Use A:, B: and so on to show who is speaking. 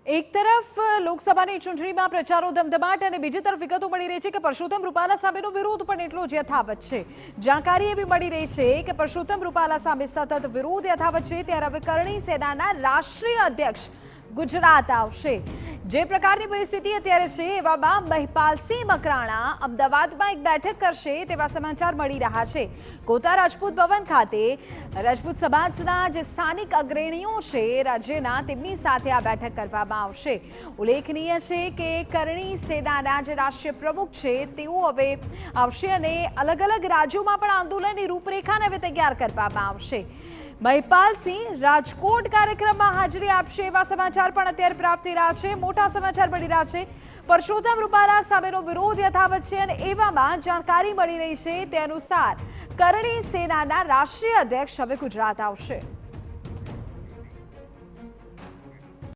A: એક તરફ લોકસભાની ચૂંટણીમાં પ્રચારો ધમધમાટ અને બીજી તરફ વિગતો મળી રહી છે કે પરસોત્તમ રૂપાલા સામેનો વિરોધ પણ એટલો જ યથાવત છે। જાણકારી એવી મળી રહી છે કે પરસોત્તમ રૂપાલા સામે સતત વિરોધ યથાવત છે, ત્યારે હવે કરણી સેનાના રાષ્ટ્રીય અધ્યક્ષ ગુજરાત આવશે। જે પ્રકારની પરિસ્થિતિ અત્યારે છે એવામાં મહિપાલસિંહ મકરાણા અમદાવાદમાં એક બેઠક કરશે તેવા સમાચાર મળી રહ્યા છે। કોટા રાજપૂત ભવન ખાતે રાજપૂત સમાજના જે સ્થાનિક અગ્રણીઓ છે રાજ્યના તેમની સાથે આ બેઠક કરવામાં આવશે। ઉલ્લેખનીય છે કે કરણી સેનાના જે રાષ્ટ્રીય પ્રમુખ છે તેઓ હવે આવશે અને અલગ અલગ રાજ્યોમાં પણ આંદોલનની રૂપરેખાને હવે તૈયાર કરવામાં આવશે। મહિપાલસિંહ રાજકોટ કાર્યક્રમમાં હાજરી આપશે એવા સમાચાર પણ અત્યારે પ્રાપ્ત થઈ રહ્યા છે। મોટા સમાચાર મળી રહ્યા છે, પરસોત્તમ રૂપાલા સામેનો વિરોધ યથાવત છે અને એવામાં જાણકારી મળી રહી છે તે અનુસાર કરણી સેનાના રાષ્ટ્રીય અધ્યક્ષ હવે ગુજરાત આવશે।